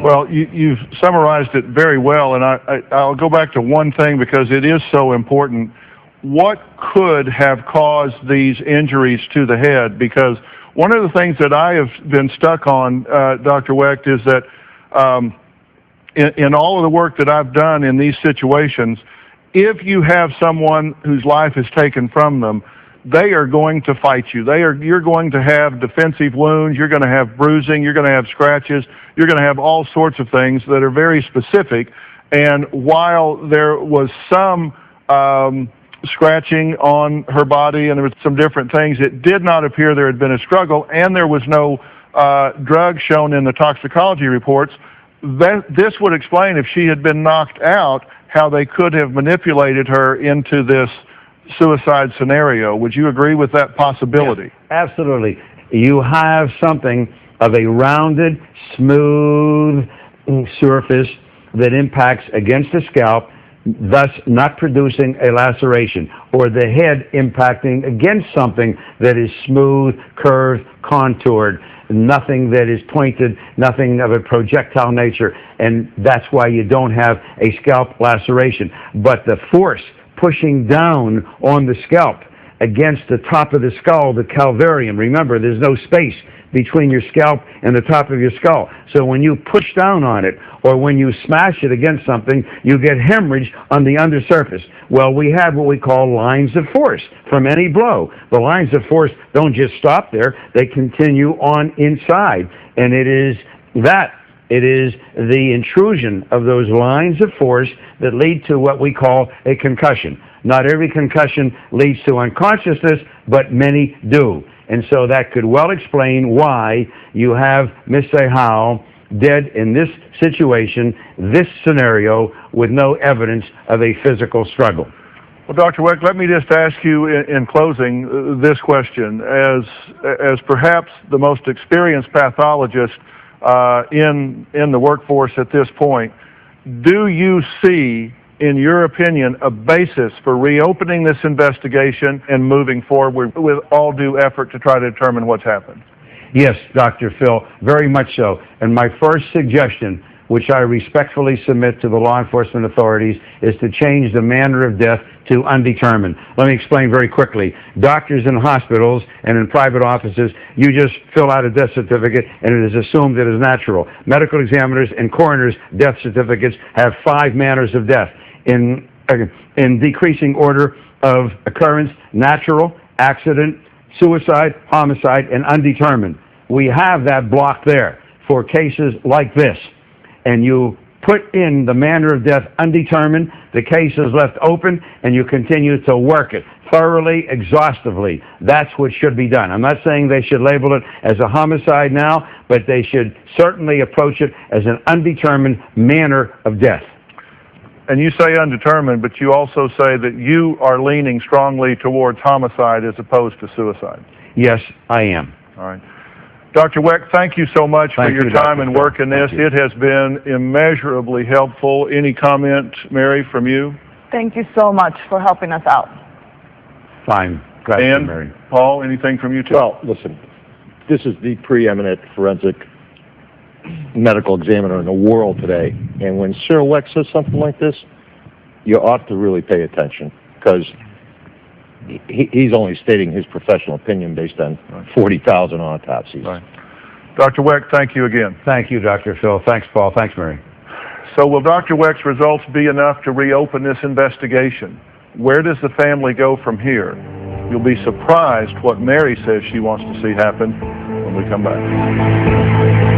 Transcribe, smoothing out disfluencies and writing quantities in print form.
Well, you've summarized it very well, and I'll go back to one thing because it is so important. What could have caused these injuries to the head? Because one of the things that I have been stuck on, Dr. Wecht, is that in all of the work that I've done in these situations, if you have someone whose life is taken from them, they are going to fight you. You're going to have defensive wounds, you're going to have bruising, you're going to have scratches, you're going to have all sorts of things that are very specific. And while there was some scratching on her body and there was some different things, it did not appear there had been a struggle, and there was no drug shown in the toxicology reports. This would explain, if she had been knocked out, how they could have manipulated her into this suicide scenario. Would you agree with that possibility? Yes, absolutely. You have something of a rounded, smooth surface that impacts against the scalp, thus not producing a laceration, or the head impacting against something that is smooth, curved, contoured, nothing that is pointed, nothing of a projectile nature, and that's why you don't have a scalp laceration. But the force pushing down on the scalp against the top of the skull, the calvarium. Remember, there's no space between your scalp and the top of your skull. So when you push down on it, or when you smash it against something, you get hemorrhage on the undersurface. Well, we have what we call lines of force from any blow. The lines of force don't just stop there, they continue on inside. And it is the intrusion of those lines of force that lead to what we call a concussion. Not every concussion leads to unconsciousness, but many do. And so that could well explain why you have Miss Sehal dead in this situation, this scenario, with no evidence of a physical struggle. Well, Dr. Wecht, let me just ask you in closing this question. As perhaps the most experienced pathologist in the workforce at this point, do you see, in your opinion, a basis for reopening this investigation and moving forward with all due effort to try to determine what's happened? Yes, Dr. Phil, very much so. And my first suggestion, which I respectfully submit to the law enforcement authorities, is to change the manner of death to undetermined. Let me explain very quickly. Doctors in hospitals and in private offices, you just fill out a death certificate and it is assumed it is natural. Medical examiners and coroners' death certificates have 5 manners of death in decreasing order of occurrence: natural, accident, suicide, homicide, and undetermined. We have that block there for cases like this. And you put in the manner of death undetermined, the case is left open, and you continue to work it thoroughly, exhaustively. That's what should be done. I'm not saying they should label it as a homicide now, but they should certainly approach it as an undetermined manner of death. And you say undetermined, but you also say that you are leaning strongly towards homicide as opposed to suicide. Yes, I am. All right. Dr. Wecht, thank you so much for your time and work in this. It has been immeasurably helpful. Any comment, Mary, from you? Thank you so much for helping us out. Fine. Glad to, Mary. Paul, anything from you too? Well, listen, this is the preeminent forensic medical examiner in the world today, and when Cyril Wecht says something like this, you ought to really pay attention, because he's only stating his professional opinion based on 40,000 autopsies. Right. Dr. Wecht, thank you again. Thank you, Dr. Phil. Thanks, Paul. Thanks, Mary. So will Dr. Wecht's results be enough to reopen this investigation? Where does the family go from here? You'll be surprised what Mary says she wants to see happen when we come back.